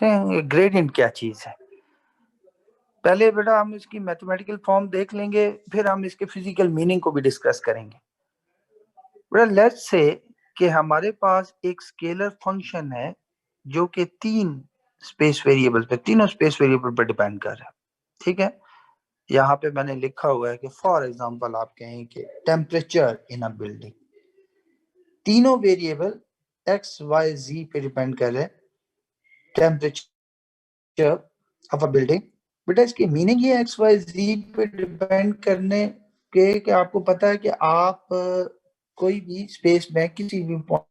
हैं ग्रेडियंट क्या चीज है। पहले बेटा हम इसकी मैथमेटिकल फॉर्म देख लेंगे, फिर हम इसके फिजिकल मीनिंग को भी डिस्कस करेंगे। बेटा लेट्स से कि हमारे पास एक स्केलर फंक्शन है जो कि तीन स्पेस वेरिएबल पे, तीनों स्पेस वेरिएबल पर डिपेंड कर रहा है। ठीक है, यहाँ पे मैंने लिखा हुआ है कि फॉर एग्जांपल आप कहें कि टेम्परेचर इन अ बिल्डिंग, तीनों वेरिएबल एक्स वाई जी पे डिपेंड कर रहे हैं। टेम्परेचर ऑफ अ बिल्डिंग, बेटा इसकी मीनिंग ये एक्स वाई जी पे डिपेंड करने के कि आपको पता है कि आप कोई भी स्पेस में किसी भी पॉइंट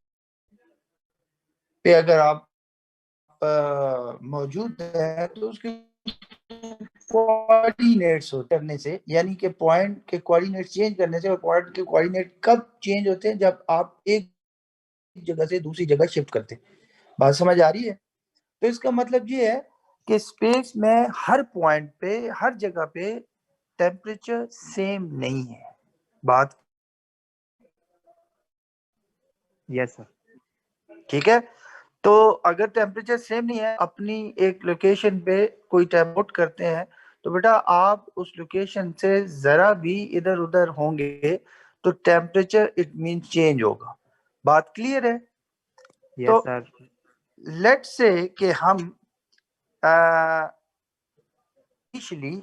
पे अगर आप मौजूद है तो उसके कोऑर्डिनेट्स करने से, यानी कि पॉइंट के कोऑर्डिनेट चेंज करने से, और पॉइंट के कोऑर्डिनेट कब चेंज होते हैं, जब आप एक जगह से दूसरी जगह शिफ्ट करते हैं। बात समझ आ रही है? तो इसका मतलब ये है कि स्पेस में हर पॉइंट पे, हर जगह पे टेम्परेचर सेम नहीं है। बात यस सर। ठीक है। तो अगर टेम्परेचर सेम नहीं है, अपनी एक लोकेशन पे कोई टेम्पोट करते हैं, तो बेटा आप उस लोकेशन से जरा भी इधर उधर होंगे तो टेम्परेचर इट मीन चेंज होगा। बात क्लियर है? यस तो सर। लेट्स से कि हम इनिशियली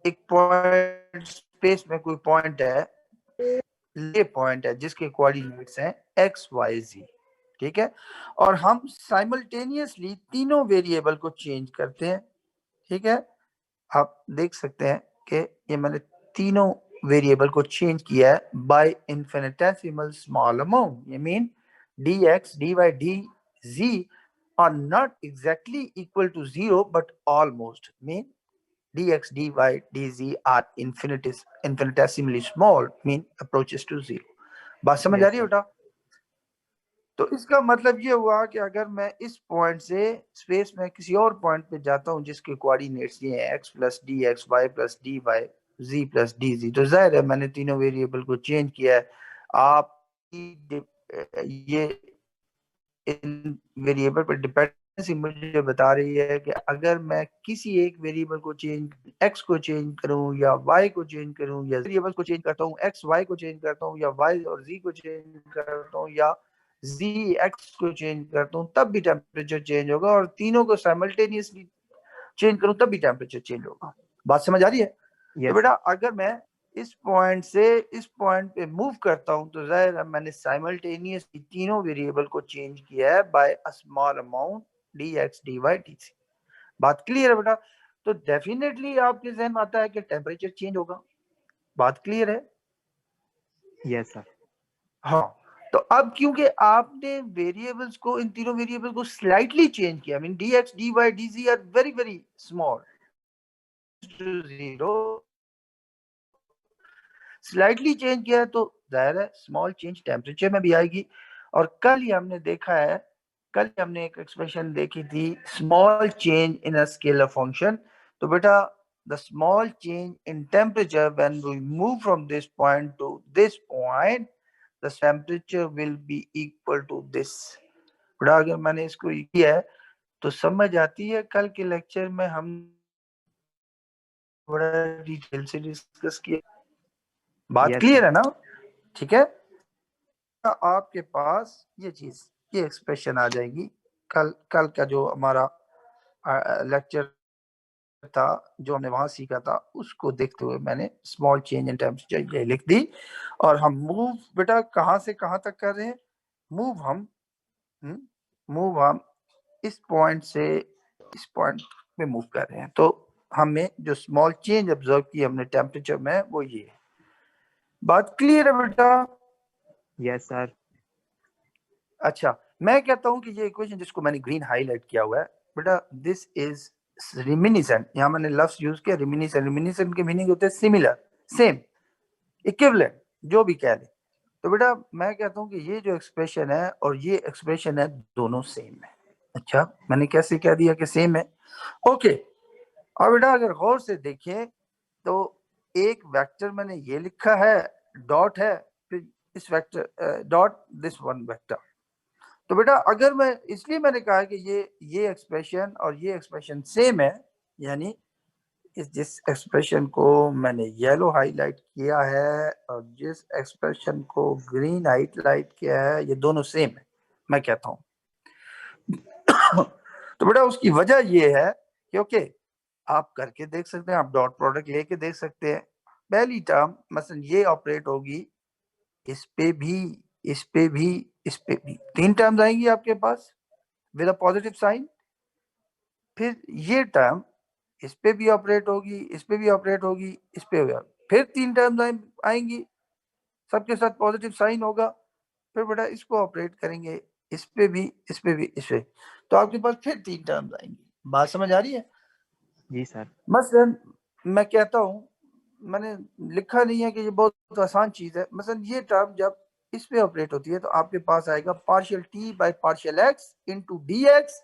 एक पॉइंट स्पेस में कोई पॉइंट है, ये पॉइंट है जिसके कोऑर्डिनेट्स हैं एक्स वाई जी। ठीक है, और हम साइमल्टेनियसली तीनों वेरिएबल को चेंज करते हैं। ठीक है, आप देख सकते हैं कि ये मैंने तीनों वेरिएबल को चेंज किया है बाय इन्फिनिटेसिमल स्मॉल अमाउंट। ये mean d x d y d z are not exactly equal to zero but almost. Mean dx dy dz are infinitesimally small, mean approaches to zero। बात समझ आ yes रही है sir. बेटा? तो इसका मतलब ये हुआ कि अगर मैं इस पॉइंट से स्पेस में किसी और पॉइंट पे जाता हूँ जिसके कोऑर्डिनेट्स ये हैं x plus d x, y plus d y, z plus d z, तो जाहिर है मैंने तीनों वेरिएबल को चेंज किया है। आप ये इन वेरिएबल पर डिपेंडेंसी मुझे बता रही है कि अगर मैं किसी एक वेरिएबल को चेंज, x को चेंज करूं या y को चेंज करूं, या वेरिएबल को चेंज करता हूं, x y को चेंज करता हूं, या y और z को चेंज करता हूं, या z x को चेंज करता हूं, तब भी टेम्परेचर चेंज होगा, और तीनों को साइमल्टेनियसली चेंज करूं तब भी टेम्परेचर चेंज होगा। बात समझ आ रही है? तो यस बेटा सर। अगर मैं इस पॉइंट से इस पॉइंट पे मूव करता हूं तो जाहिर है मैंने साइमल्टेनियसली तीनों वेरिएबल को चेंज किया है by a small amount d x d y d c. बात क्लियर है बेटा? तो डेफिनेटली आपके जहन में आता है कि टेम्परेचर चेंज होगा। बात क्लियर है? Yes sir. हाँ। तो अब क्योंकि आपने वेरिएबल्स को, इन तीनों वेरिएबल को स्लाइटली चेंज किया, mean d x d y d z are very very small, zero slightly change किया है, तो जाहिर है स्मॉल चेंज टेम्परेचर में भी आएगी। और कल ही हमने देखा है, कल ही हमने एक एक्सप्रेशन देखी थी, small change in a scalar function. तो बेटा the small change in temperature when we move from this point to this point, the temperature will be equal to this. बेटा अगर मैंने इसको किया है तो समझ आती है। कल के लेक्चर में हम बड़ा डिटेल से डिस्कस किया। बात यस क्लियर सर। है ना? ठीक है, आपके पास ये चीज, ये एक्सप्रेशन आ जाएगी। कल कल का जो हमारा लेक्चर था, जो हमने वहां सीखा था, उसको देखते हुए मैंने स्मॉल चेंज इन टेम्परेचर ये लिख दी। और हम मूव बेटा कहां से कहां तक कर रहे हैं? मूव हम मूव हम इस पॉइंट से इस पॉइंट पे मूव कर रहे हैं। तो हमें जो स्मॉल चेंज ऑब्जर्व की हमने टेम्परेचर में, वो ये है। बात क्लियर है बेटा? Yes sir. अच्छा, मैं कहता हूं कि ये इक्वेशन जिसको मैंने ग्रीन हाईलाइट किया हुआ है, बेटा दिस इज रिमिनिसेंट। यहां मैंने लफ्ज यूज किया रिमिनिसेंट। रिमिनिसेंट के मीनिंग होते हैं सिमिलर, सेम, इक्विवेलेंट, जो भी कह ले। तो बेटा मैं कहता हूं कि ये जो एक्सप्रेशन है और ये एक्सप्रेशन है, दोनों सेम है। अच्छा, मैंने कैसे कह दिया कि सेम है? ओके। और बेटा अगर गौर से देखें तो एक वेक्टर मैंने ये लिखा है, डॉट है, फिर इस vector dot this one vector. तो बेटा अगर मैं, इसलिए मैंने कहा कि ये एक्सप्रेशन और ये एक्सप्रेशन सेम है, यानी जिस एक्सप्रेशन को मैंने येलो हाईलाइट किया है और जिस एक्सप्रेशन को ग्रीन हाईलाइट किया है, ये दोनों सेम है, मैं कहता हूं। तो बेटा उसकी वजह ये है क्योंकि आप करके देख सकते हैं, आप डॉट प्रोडक्ट लेके देख सकते हैं। पहली टर्म मसलन ये ऑपरेट होगी इस पे भी, इस पे भी, इस पे भी, 3 टर्म्स आएंगी आपके पास विद अ पॉजिटिव साइन। फिर ये टर्म इस पे भी ऑपरेट होगी, इस पे भी ऑपरेट होगी, इस पे भी, फिर 3 टर्म्स आएंगी, सबके साथ पॉजिटिव साइन होगा। फिर बेटा इसको ऑपरेट करेंगे इस पे भी, इस पे भी, इस पे, तो आपके पास फिर 3 टर्म्स आएंगी। बात समझ आ रही है? जी सर। मसलन मैं कहता हूं, मैंने लिखा नहीं है कि ये बहुत आसान चीज है। मसलन ये टर्म जब इस पे ऑपरेट होती है तो आपके पास आएगा partial t by partial x into D x,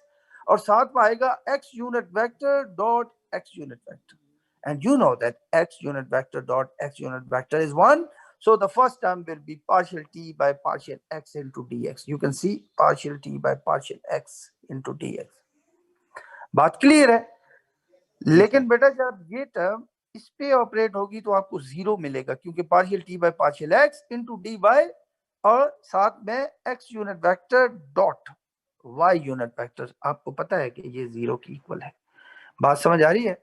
और साथ में आएगा x unit vector dot x unit vector, and you know that x unit vector dot x unit vector is 1, so the first term will be partial t by partial x into dx. You can see partial t by partial x into dx. बात clear है? जी sir. लेकिन बेटा जब ये term इस पे operate होगी तो आपको 0 मिलेगा, क्योंकि partial t by partial x into d y और साथ में x unit vector dot y unit vector, आपको पता है कि ये 0 की इक्वल है। बात समझ आ रही है?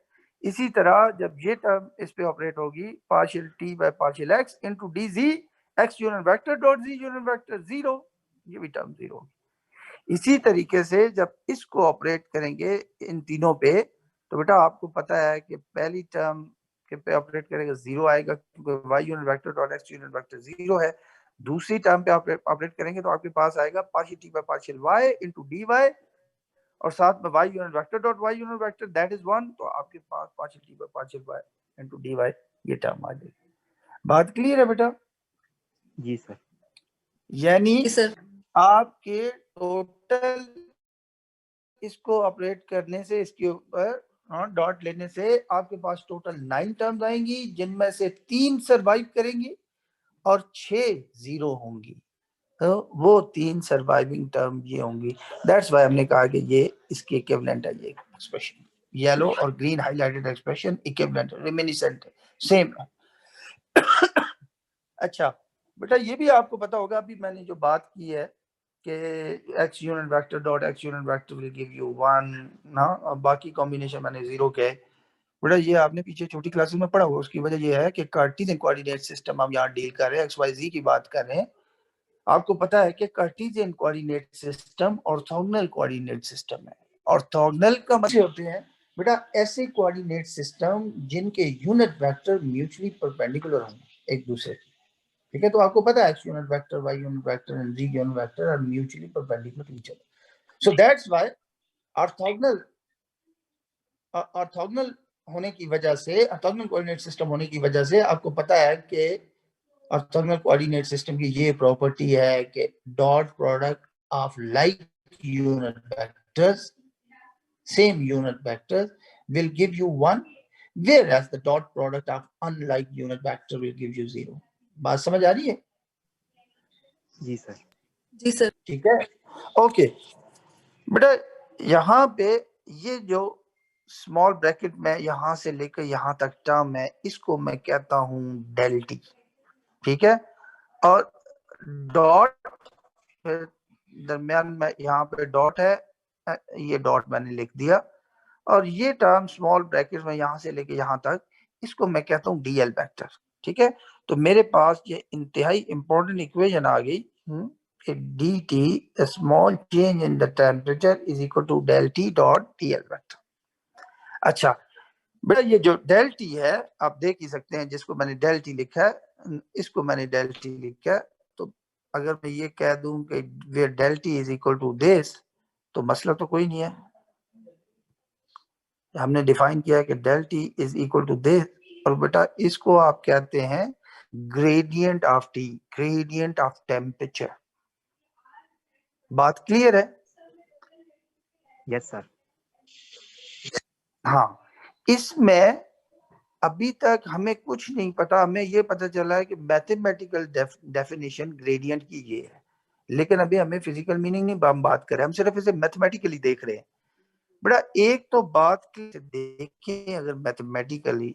इसी तरह जब ये टर्म इस पे ऑपरेट होगी partial t by partial x into D G x unit vector dot G unit vector 0, ये भी टर्म 0। इसी तरीके से जब इसको ऑपरेट करेंगे इन तीनों पे, तो बेटा आपको पता है कि पहली टर्म के पे ऑपरेट करेगा 0 आएगा, क्योंकि y unit vector dot x unit vector 0 है। दूसरी टर्म पे ऑपरेट करेंगे तो आपके पास आएगा partial t by partial y into d y और साथ में y unit vector dot y unit vector that is 1, तो आपके पास partial t by partial y into d y ये टर्म आ जाएगी। बात क्लियर है बेटा? जी सर। यानी सर आपके टोटल इसको ऑपरेट करने से, इसके ऊपर डॉट लेने से आपके पास टोटल 9 टर्म्स आएंगी, जिनमें से 3 सरवाइव करेंगी और 6 0 होंगी। तो वो 3 सर्वाइविंग टर्म ये होंगी। दैट्स व्हाई हमने कहा कि ये इसके इक्विवेलेंट है, ये एक्सप्रेशन येलो और ग्रीन हाइलाइटेड एक्सप्रेशन इक्विवेलेंट है, रेमिनिसेंट है, सेम है। अच्छा बेटा ये भी आपको पता होगा, अभी मैंने जो बात की है कि x unit vector dot x unit vector will give you 1 ना, और बाकी कॉम्बिनेशन मैंने 0 के। बेटा ये आपने पीछे छोटी क्लासेस में पढ़ा हुआ, उसकी वजह ये है कि कार्टेशियन कोऑर्डिनेट सिस्टम हम यहाँ डील कर रहे हैं, एक्स वाई जी की बात कर रहे हैं। आपको पता है कि Cartesian coordinate system orthogonal coordinate system है। ऑर्थोगोनल का मतलब होते हैं बेटा ऐसे कोऑर्डिनेट सिस्टम जिनके यूनिट वेक्टर म्यूचुअली परपेंडिकुलर हों एक दूसरे, ठीक है? तो आपको पता है x unit vector y unit vector and z unit vector are mutually perpendicular to each other. So that's why orthogonal orthogonal होने की वजह से, ऑर्थोगोनल कोऑर्डिनेट सिस्टम होने की वजह से आपको पता है कि ऑर्थोगोनल कोऑर्डिनेट सिस्टम की ये प्रॉपर्टी है कि dot product of like unit vectors, same unit vectors will give you 1, whereas the dot product of unlike unit vector will give you 0। बात समझ आ रही है? जी सर। जी सर। ठीक है, ओके बेटा यहाँ पे ये जो स्मॉल ब्रैकेट में यहां से लेकर यहां तक टर्म है, इसको मैं कहता हूं डेल टी, ठीक है? और डॉट दरमियान में यहाँ पे डॉट है, ये डॉट मैंने लिख दिया, और ये टर्म स्मॉल ब्रैकेट में यहां से लेके यहां तक, इसको मैं कहता हूँ डीएल वेक्टर, ठीक है? तो मेरे पास ये इंतहाई इंपॉर्टेंट इक्वेशन आ गई कि d t small change in the temperature is equal to del t dot d l vector. अच्छा बेटा ये जो डेल टी है आप देख ही सकते हैं, जिसको मैंने डेल टी लिखा है, इसको मैंने डेल टी लिखा है, तो अगर मैं ये कह दूं कि where del t is equal to this, तो मसला तो कोई नहीं है। हमने डिफाइन किया कि del t is equal to this, और बेटा इसको आप कहते हैं gradient of t, gradient of temperature. बात क्लियर है? Yes sir. हाँ, इसमें अभी तक हमें कुछ नहीं पता, हमें ये पता चला है कि मैथमेटिकल डेफिनेशन ग्रेडियंट की ये है, लेकिन अभी हमें फिजिकल मीनिंग नहीं हम बात कर रहे, हम सिर्फ इसे मैथमेटिकली देख रहे हैं। बड़ा एक तो बात देखें अगर मैथमेटिकली,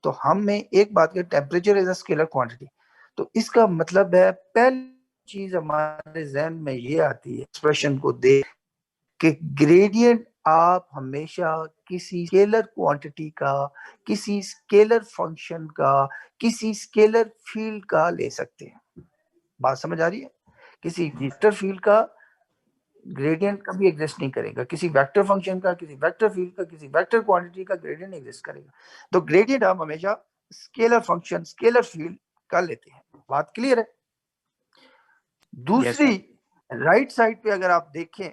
तो हमें एक बात के temperature is a scalar quantity. तो इसका मतलब है पहली चीज हमारे जहन में ये आती है एक्सप्रेशन को देख कि ग्रेडियंट आप हमेशा किसी स्केलर क्वांटिटी का, किसी स्केलर फंक्शन का, किसी स्केलर फील्ड का ले सकते हैं। बात समझ आ रही है? किसी जी वेक्टर फील्ड का ग्रेडियंट कभी एग्जिस्ट नहीं करेगा, किसी वेक्टर फंक्शन का, किसी वेक्टर फील्ड का, किसी वेक्टर क्वांटिटी का ग्रेडियंट एग्जिस्ट करेगा। तो ग्रेडियंट हम हमेशा स्केलर फंक्शन, स्केलर फील्ड का लेते हैं। बात क्लियर है? यस दूसरी सर। राइट साइड पे अगर आप देखें,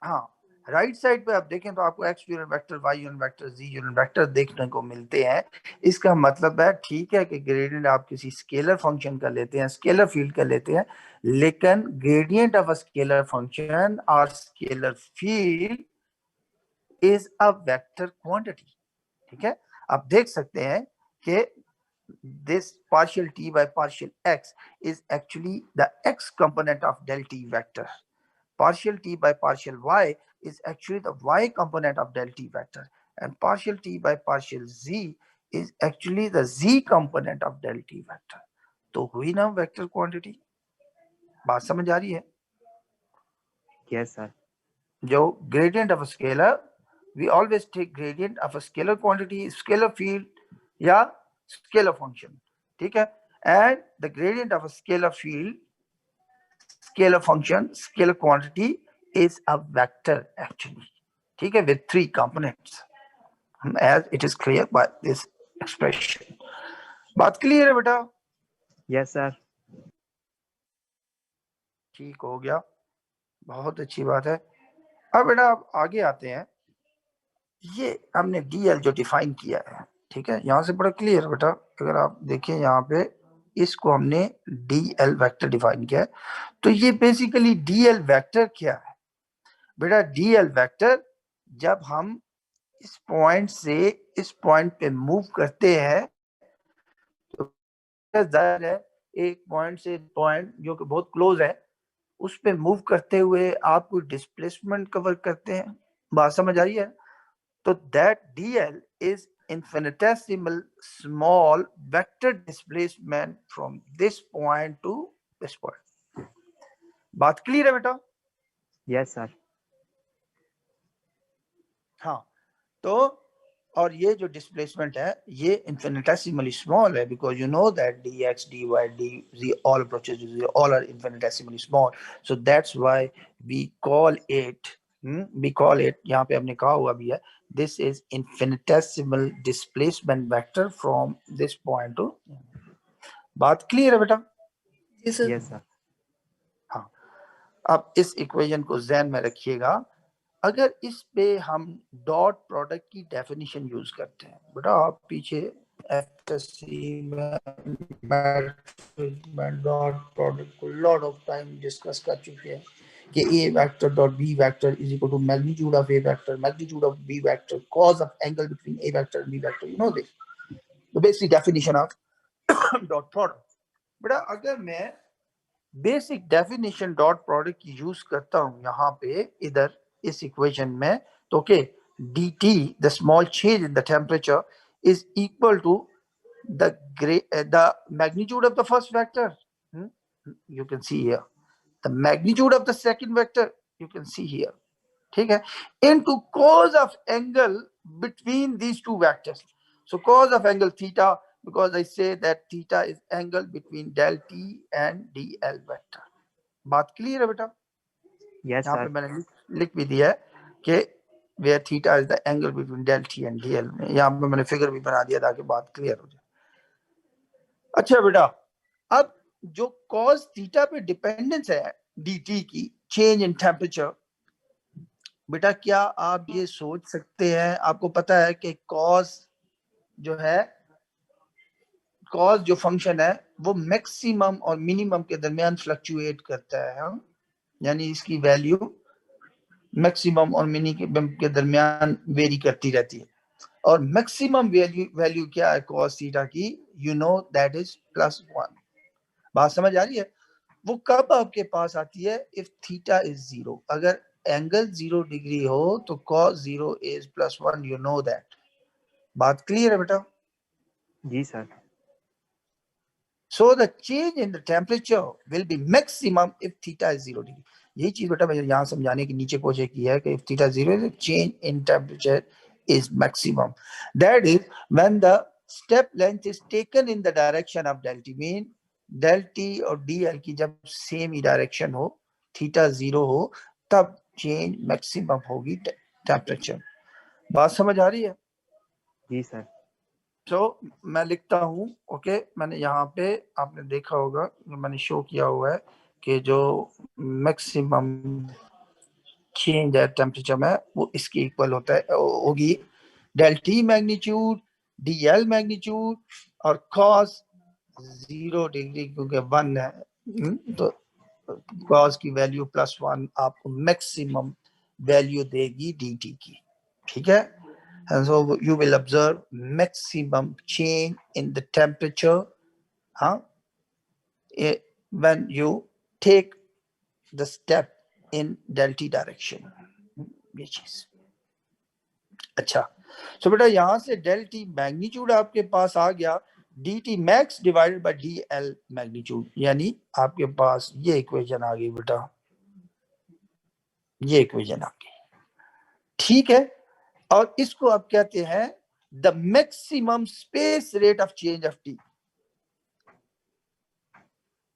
हाँ राइट साइड पे आप देखें तो आपको x unit vector, y unit vector, z unit vector देखने को मिलते हैं। इसका मतलब है ठीक है कि ग्रेडियंट आप किसी स्केलर फंक्शन का लेते हैं, स्केलर फील्ड का लेते हैं, लेकिन gradient of a scalar function और scalar field is a vector quantity. ठीक है, आप देख सकते हैं कि this partial t by partial x is actually the x component of del t vector. Partial t by partial y is actually the y component of del t vector, and partial t by partial z is actually the z component of del t vector. तो हुई ना vector quantity? बात समझ आ रही है? Yes sir. जो gradient of a scalar, we always take gradient of a scalar quantity, scalar field या scalar function. ठीक है, and the gradient of a scalar field, scalar function, scalar quantity is a vector actually. ठीक है, with three components as it is clear by this expression. बात clear है बेटा? Yes sir. ठीक हो गया, बहुत अच्छी बात है। अब बेटा आप आगे आते हैं, ये हमने डीएल जो डिफाइन किया है, ठीक है, यहाँ से बड़ा क्लियर बेटा, अगर आप देखें यहाँ पे इसको हमने डीएल वेक्टर डिफाइन किया है। तो ये बेसिकली डीएल वेक्टर क्या है बेटा? डीएल वेक्टर जब हम इस पॉइंट से इस पॉइंट पे मूव करते हैं तो जाहिर है एक पॉइंट से पॉइंट जो कि बहुत क्लोज है उस पे मूव करते हुए आप कोई डिस्प्लेसमेंट कवर करते हैं। बात समझ आ रही है? तो that dl is infinitesimal small vector displacement from this point to this point. बात क्लियर है बेटा? Yes sir. हाँ, तो और ये जो डिस्प्लेसमेंट है ये infinitesimally small है because you know that dx, dy, dz all approaches to zero all are infinitesimally small, so that's why we call it यहाँ पे हमने कहा हुआ भी है this is infinitesimal displacement vector from this point to। बात clear है बेटा? Yes sir. हाँ, अब इस इक्वेशन को ज़हन में रखिएगा। अगर इस पे हम डॉट प्रोडक्ट की डेफिनेशन यूज करते हैं बेटा, आप पीछे एफएससी में डॉट प्रोडक्ट को लॉट ऑफ टाइम डिस्कस कर चुके हैं कि A vector dot B vector is equal to magnitude of A vector, magnitude of B vector, cos of angle between A vector and B vector, you know this the basic definition of dot product. बेटा अगर मैं basic definition dot product की use करता हूं यहाँ पे इधर इस इक्वेशन में, तो okay dt the small change in the temperature is equal to the magnitude of the first vector, you can see here, the magnitude of the second vector you can see here, ठीक है, into cos of angle between these two vectors. So cos of angle theta, because I say that theta is angle between del t and dl vector. बात clear है बेटा? Yes यहाँ पे sir. मैंने लिख भी दिया है कि where theta is the angle between del t and dl में, यहाँ पे मैंने फिगर भी बना दिया ताकि बात क्लियर हो जाए। अच्छा बेटा, अब जो cos थीटा पे डिपेंडेंस है dt की चेंज इन टेम्परेचर, बेटा क्या आप ये सोच सकते हैं, आपको पता है कि cos जो है, cos जो फंक्शन है वो मैक्सिमम और मिनिमम के दरमियान फ्लक्चुएट करता है, यानी इसकी वैल्यू मैक्सिमम और मिनिमम के दरमियान वेरी करती रहती है, और मैक्सिमम वैल्यू क्या है cos थीटा की? You know that is +1। बात समझ आ रही है? वो कब आपके पास आती है? इफ थीटा इज 0, अगर एंगल 0 डिग्री हो तो cos 0 is +1, you know that. बात क्लियर है बेटा? जी sir. So the change in the temperature will be maximum if theta is 0 degree. यही चीज बेटा मैंने यहाँ समझाने की नीचे कोशिश की है कि if theta 0 is change in temperature is maximum. That is when the step length is taken in the direction of del t. Mean del t और dl की जब सेम ही डायरेक्शन हो, थीटा 0 हो, तब चेंज मैक्सिमम होगी temperature. बात समझ आ रही है? जी सर। तो मैं लिखता हूँ, ओके। मैंने यहाँ पे आपने देखा होगा, मैंने शो किया हुआ है कि जो मैक्सिमम चेंज है टेम्परेचर में वो इसके इक्वल होता है, होगी del t magnitude d l magnitude और कॉस 0 डिग्री क्योंकि 1 है, तो कॉस की वैल्यू +1 आपको मैक्सिमम वैल्यू देगी डी टी की। ठीक है? And so you will observe maximum change in the temperature when you take the step in del t direction. ये चीज अच्छा। सो बेटा यहां से del t मैग्नीट्यूड आपके पास आ गया D T max divided by D l magnitude, यानी आपके पास ये इक्वेशन आ गई बेटा, ये इक्वेशन आ गई। ठीक है? और इसको आप कहते हैं the maximum space rate of change of T.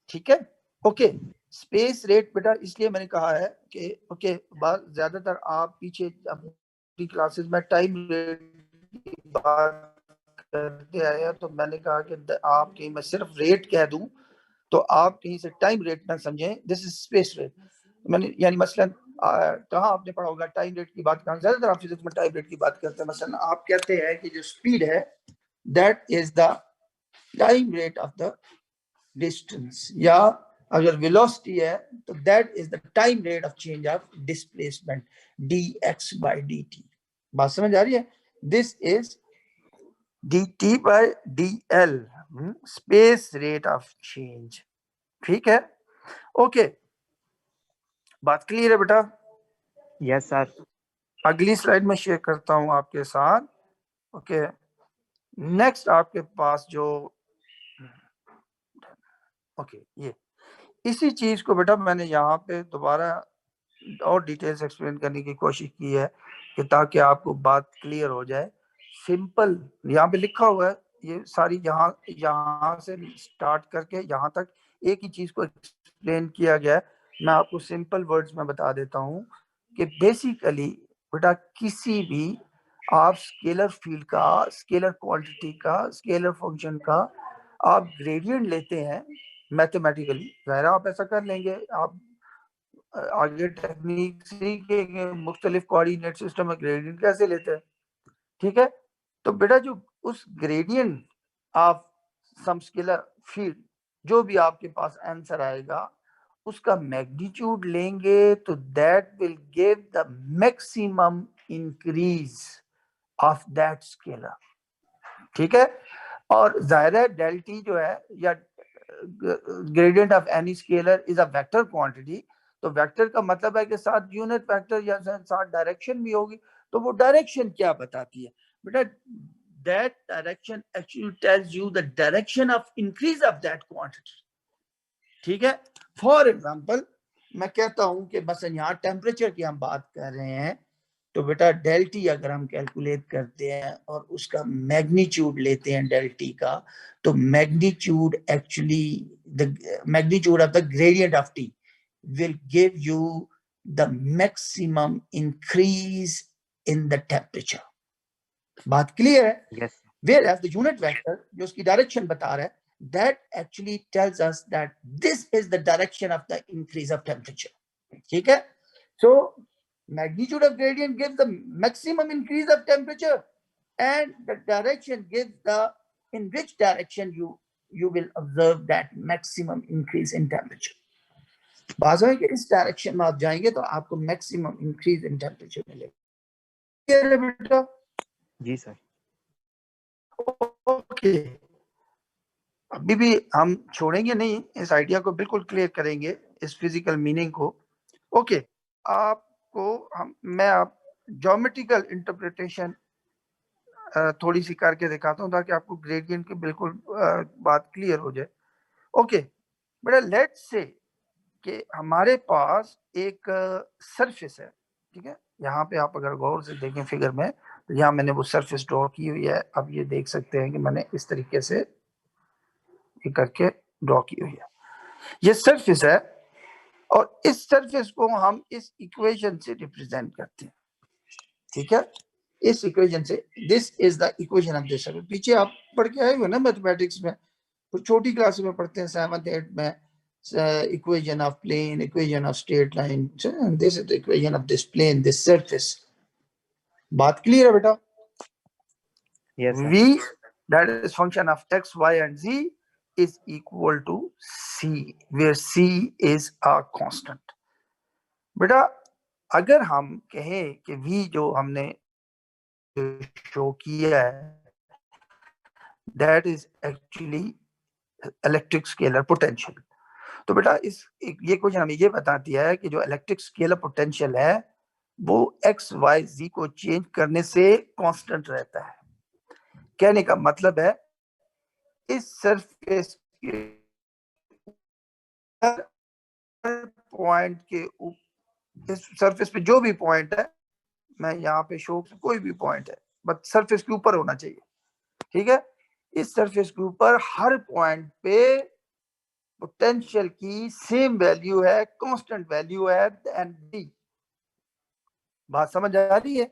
ठीक है? ओके, स्पेस रेट बेटा इसलिए मैंने कहा है कि ओके, बात ज्यादातर आप पीछे अपनी क्लासेस में टाइम रेट की बात करते आए हैं, तो मैंने कहा कि आप कहीं मैं सिर्फ रेट कह दूं तो आप कहीं से टाइम रेट ना समझें, दिस इज स्पेस रेट। मैंने यानी मसलन कहाँ आपने पढ़ा होगा टाइम रेट की बात, कहाँ ज्यादातर आप फिजिक्स में टाइम रेट की बात करते हैं। मसलन आप कहते हैं कि जो स्पीड है that is the time rate of the distance, या अगर वेलोसिटी है तो that is the time rate of change of displacement dx by dt। बात समझ आ रही है? This is dt by dl, space rate of change. ठीक है? ओके, बात क्लियर है बेटा? Yes sir. अगली स्लाइड में शेयर करता हूं आपके साथ। ओके, नेक्स्ट आपके पास जो ओके ये इसी चीज को बेटा मैंने यहाँ पे दोबारा और डिटेल्स एक्सप्लेन करने की कोशिश की है कि ताकि आपको बात क्लियर हो जाए। सिंपल यहाँ पे लिखा हुआ है, ये सारी यहाँ से स्टार्ट करके यहाँ तक एक ही चीज को एक्सप्लेन किया गया है। मैं आपको सिंपल वर्ड्स में बता देता हूँ कि बेसिकली बेटा किसी भी आप स्केलर फील्ड का, स्केलर क्वांटिटी का, स्केलर फंक्शन का आप ग्रेडियंट लेते हैं मैथमेटिकली, जाहिर आप ऐसा कर लेंगे, आप आगे टेक्निक सीखेंगे मुख्तलिफ कोऑर्डिनेट सिस्टम में ग्रेडियंट कैसे लेते हैं। ठीक है? तो बेटा जो उस gradient of some scalar field जो भी आपके पास आंसर आएगा उसका मैग्नीट्यूड लेंगे तो that will give the maximum increase of that scalar. ठीक है? और जाहिर है डेल टी जो है या gradient of any scalar is a vector quantity, तो वेक्टर का मतलब है कि साथ यूनिट वेक्टर या साथ डायरेक्शन भी होगी। तो वो डायरेक्शन क्या बताती है बेटा? That direction actually tells you the direction of increase of that quantity. ठीक है? फॉर एग्जांपल मैं कहता हूं कि बस यहाँ टेम्परेचर की हम बात कर रहे हैं, तो बेटा डेल टी अगर हम कैलकुलेट करते हैं और उसका मैग्नीट्यूड लेते हैं डेल टी का, तो magnitude actually the magnitude of the gradient of T will give you the maximum increase in the temperature। बात क्लियर है? Yes. Whereas the unit vector जो उसकी डायरेक्शन बता रहा है that actually tells us that this is the direction of the increase of temperature। ठीक है? So magnitude of gradient gives the maximum increase of temperature and the direction gives the in which direction you will observe that maximum increase in temperature। बात है कि इस direction में आप जाएंगे तो आपको मैक्सिमम इंक्रीज इन टेम्परेचर मिलेगा। बेटा जी सर। ओके, अभी भी हम छोड़ेंगे नहीं, इस आइडिया को बिल्कुल क्लियर करेंगे, इस फिजिकल मीनिंग को। ओके, मैं आप ज्योमेट्रिकल इंटरप्रिटेशन थोड़ी सी करके दिखाता हूँ ताकि आपको ग्रेडियंट की बिल्कुल बात क्लियर हो जाए। ओके बेटा, लेट्स से कि हमारे पास एक सरफेस है, ठीक है। यहाँ पे आप अगर गौर से देखें फिगर में, तो यहाँ मैंने वो सरफेस ड्रॉ की हुई है। अब ये देख सकते हैं कि मैंने इस तरीके से ये करके ड्रॉ की हुई है, ये सरफेस है। और इस सरफेस को हम इस इक्वेशन से रिप्रेजेंट करते हैं, ठीक है। इस इक्वेशन से, this is the equation of this surface. पीछे आप पढ़ के आए हुए ना मैथमेटिक्स में, तो छोटी क्लास में पढ़ते हैं 7th 8th में, equation of plane, equation of straight line, and this is the equation of this plane, this surface. बात क्लियर है बेटा? Yes, sir. V, that is function of x, y and z, is equal to c, where c is a constant. बेटा अगर हम कहें कि V जो हमने शो किया है, that is actually electric scalar potential. तो बेटा ये क्वेश्चन हमें ये बताती है कि जो इलेक्ट्रिक स्केलर पोटेंशियल है वो एक्स वाई जी को चेंज करने से कांस्टेंट रहता है। कहने का मतलब है इस सरफेस के पॉइंट के इस सरफेस पे जो भी पॉइंट है, मैं यहाँ पे शो कोई भी पॉइंट है, बट सरफेस के ऊपर होना चाहिए, ठीक है। इस सरफेस के ऊपर हर पॉइंट पे पोटेंशियल की सेम वैल्यू है, कांस्टेंट वैल्यू है एंड डी। बात समझ आ रही है?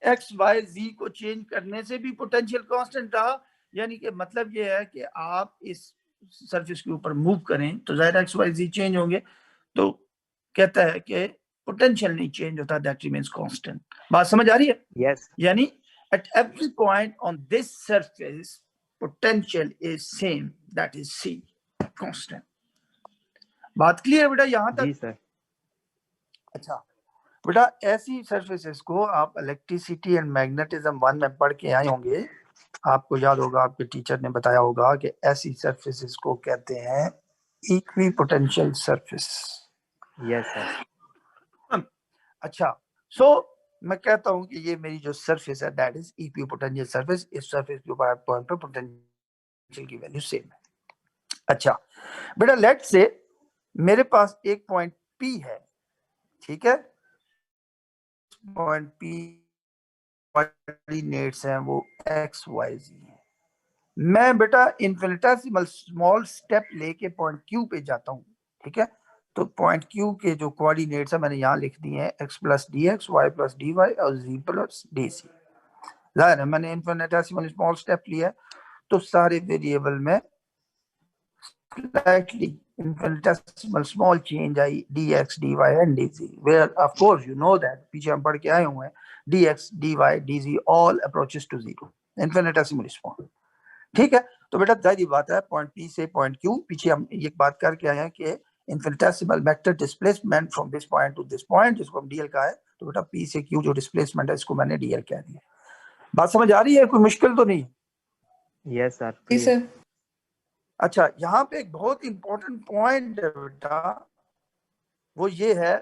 एक्स वाई जी को चेंज करने से भी पोटेंशियल कांस्टेंट रहा, यानी कि मतलब ये है कि आप इस सरफेस के ऊपर मूव करें तो जाहिर एक्स वाई जी चेंज होंगे, तो कहता है कि पोटेंशियल नहीं चेंज होता, दैट रिमेन्स कांस्टेंट। बात समझ आ रही है? Yes. यानी at every point on this surface potential is same, that is c, constant. बात क्लियर बेटा यहाँ जी तक? सर। अच्छा बेटा, ऐसी सरफेसेस को आप इलेक्ट्रिसिटी एंड मैग्नेटिज्म 1 में पढ़ के आए होंगे। आपको याद होगा, आपके टीचर ने बताया होगा कि ऐसी सरफेसेस को कहते हैं इक्विपोटेंशियल सरफेस। Yes sir. अच्छा, सो मैं कहता हूं कि ये मेरी जो सरफेस है दैट इज इक्विपोटेंशियल सरफेस। इस सरफेस के ऊपर पॉइंट पर पोटेंशियल की वैल्यू सेम है। अच्छा बेटा, लेट्स से मेरे पास एक पॉइंट P है, ठीक है। पॉइंट P कोऑर्डिनेट्स हैं वो एक्स वाई जी है। मैं बेटा इन्फिनिटेसिमल स्मॉल स्टेप लेके पॉइंट Q पे जाता हूँ, ठीक है। तो पॉइंट Q के जो कोऑर्डिनेट्स है मैंने यहाँ लिख दिए हैं, x plus d x, y plus d y और z प्लस डी सी। जाहिर है मैंने इन्फिनिटेसिमल स्मॉल स्टेप लिया है, तो सारे वेरिएबल में slightly infinitesimal small change I dx, dy and dz, where of course you know that पीछे हम पढ़ के आए हुए हैं dx, dy, dz all approaches to zero, infinitesimal small, ठीक है। तो बेटा जाहिर बात है पॉइंट P से पॉइंट Q, पीछे हम एक बात करके आए हैं कि infinitesimal vector displacement from this point to this point, जिसको हम dl का है, तो बेटा P से Q जो डिस्प्लेसमेंट है इसको मैंने dl कह दिया। बात समझ आ रही है? कोई मुश्किल तो नहीं? Yes sir. जी सर। अच्छा, यहाँ पे एक बहुत इंपॉर्टेंट पॉइंट है बेटा, वो ये है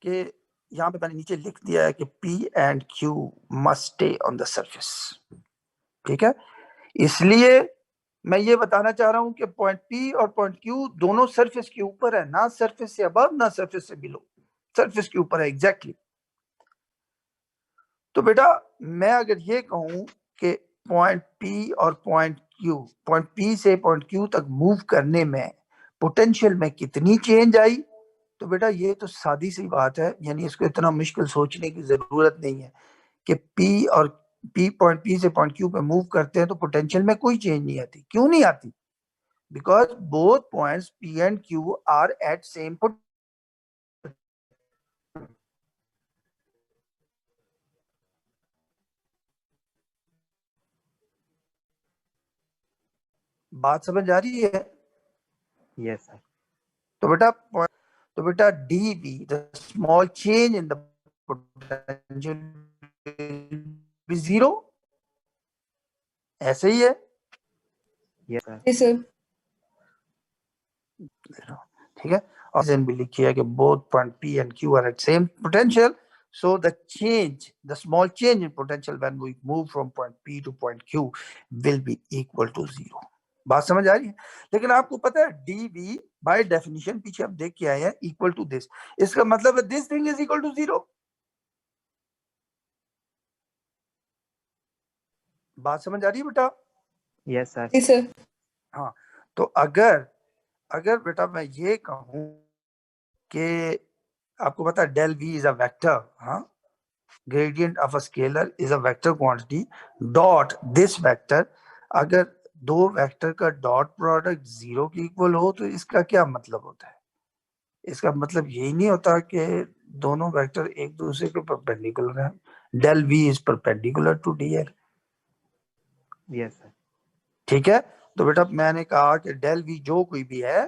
कि यहाँ पे मैंने नीचे लिख दिया है कि P and Q must stay on the surface, ठीक है। इसलिए मैं ये बताना चाह रहा हूं कि पॉइंट P और पॉइंट Q दोनों सरफेस के ऊपर है, ना सरफेस से अबव ना सरफेस से बिलो, सरफेस के ऊपर है एग्जैक्टली। तो बेटा मैं अगर ये कहूं कि पॉइंट P और पॉइंट Q, पॉइंट P से पॉइंट Q तक मूव करने में पोटेंशियल में कितनी चेंज आई, तो बेटा ये तो सादी सी बात है, यानी इसको इतना मुश्किल सोचने की जरूरत नहीं है कि पॉइंट P से पॉइंट Q पे मूव करते हैं तो पोटेंशियल में कोई चेंज नहीं आती। क्यों नहीं आती? Because both points P and Q are at same potential. बात समझ आ रही है? Yes sir. तो बेटा dV, the small change in the potential be zero, ऐसे ही है। Yes sir. जी सर। ठीक है, और then भी लिखी है कि both point P and Q are at same potential, so the small change in potential when we move from point P to point Q will be equal to 0. बात समझ आ रही है? लेकिन आपको पता है dV बाय डेफिनेशन पीछे आप देख के आए हैं इक्वल टू दिस, इसका मतलब है this thing is equal to 0. बात समझ आ रही है बेटा? Yes sir. जी सर। हाँ, तो अगर बेटा मैं ये कहूं कि आपको पता है del V is a vector, हाँ, gradient of a scalar is a vector quantity dot this vector, अगर दो वेक्टर का डॉट प्रोडक्ट 0 के इक्वल हो तो इसका क्या मतलब होता है? इसका मतलब यही नहीं होता कि दोनों वेक्टर एक दूसरे के परपेंडिकुलर हैं. Del V is perpendicular to DL. Yes sir. ठीक है, तो बेटा मैंने कहा कि डेल V जो कोई भी है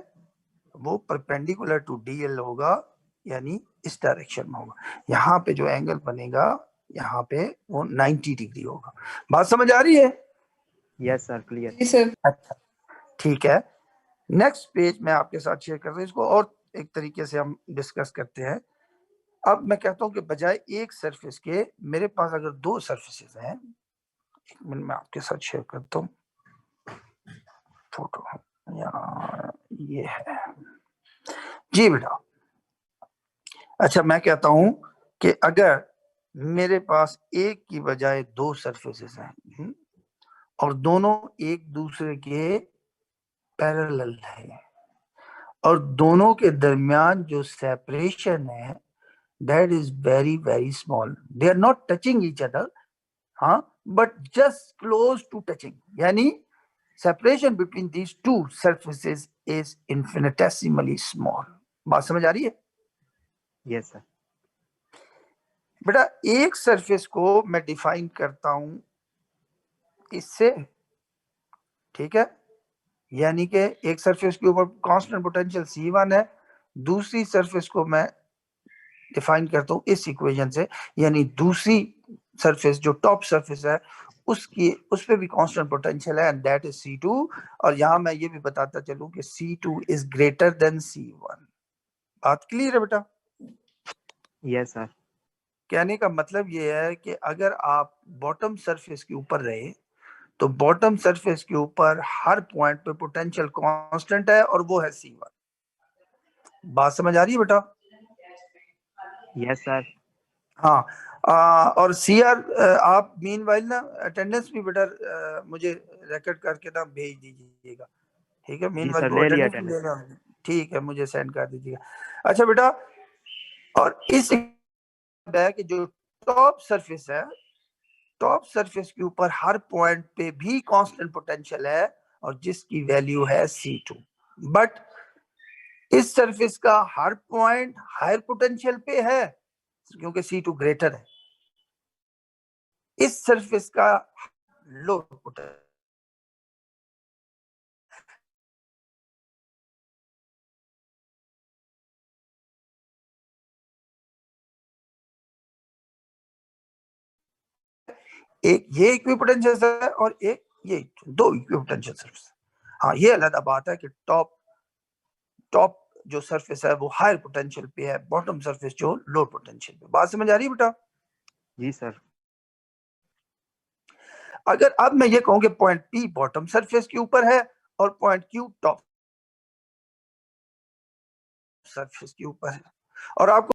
वो परपेंडिकुलर टू DL होगा, यानी इस डायरेक्शन में होगा. यहाँ पे जो एंगल बनेगा यहाँ पे वो 90 डिग्री होगा. बात समझ आ रही है? Yes sir, clear. जी सर। अच्छा, ठीक है. नेक्स्ट पेज मैं आपके साथ शेयर कर रहा हूँ, इसको और एक तरीके से हम डिस्कस करते हैं. अब मैं कहता हूँ कि बजाय एक सरफेस के मेरे पास अगर दो सरफेसेस हैं, एक मिनट में आपके साथ शेयर करता हूँ फोटो, ये है जी बेटा. अच्छा, मैं कहता हूं कि अगर मेरे पास एक की बजाय दो सरफेसेस हैं और दोनों एक दूसरे के पैरेलल है और दोनों के दरमियान जो सेपरेशन है that is very very small, they are not touching each other, हाँ, but just close to touching, यानी separation between these two surfaces is infinitesimally small. बात समझ आ रही है? Yes sir. बेटा एक सरफेस को मैं डिफाइन करता हूं इससे, ठीक है, यानी कि एक सरफेस के ऊपर कांस्टेंट पोटेंशियल C1 है, दूसरी सरफेस को मैं डिफाइन करता हूं इस इक्वेशन से, यानी दूसरी सरफेस जो टॉप सरफेस है उस पे भी कांस्टेंट पोटेंशियल है एंड दैट इज C2. और यहां मैं ये भी बताता चलूं कि C2 is greater than C1. बात क्लियर है बेटा? Yes sir. कहने का मतलब ये है कि अगर आप बॉटम सरफेस के ऊपर रहे तो बॉटम सरफेस के ऊपर हर पॉइंट पे पोटेंशियल कांस्टेंट है और वो है C1. बात समझ आ रही है बेटा? Yes sir. हाँ, और CR आप मीनवाइल ना अटेंडेंस भी बेटा मुझे रिकॉर्ड करके ना भेज दीजिएगा, ठीक है? जी मीनवाइल सर, को ले लिया अटेंडेंस भी अटेंडेंस। लेना, ठीक है, मुझे सेंड कर दीजिएगा. अच्छा बेटा, और इस है कि जो टॉप सरफेस है, टॉप सरफेस के ऊपर हर पॉइंट पे भी कांस्टेंट पोटेंशियल है और जिसकी वैल्यू है C2, बट इस सरफेस का हर पॉइंट हायर पोटेंशियल पे है क्योंकि C2 ग्रेटर है. इस सरफेस का लो पोटेंशियल, एक ये इक्विपोटेंशियल है और एक ये, दो इक्विपोटेंशियल सरफेस. हाँ, ये अलग बात है कि टॉप जो सरफेस है वो हायर पोटेंशियल पे है, बॉटम सरफेस जो लो पोटेंशियल पे. बात समझ आ रही है बेटा? जी सर। अगर अब मैं ये कहूं कि पॉइंट P बॉटम सरफेस के ऊपर है और पॉइंट Q टॉप सरफेस के ऊपर है, और आपको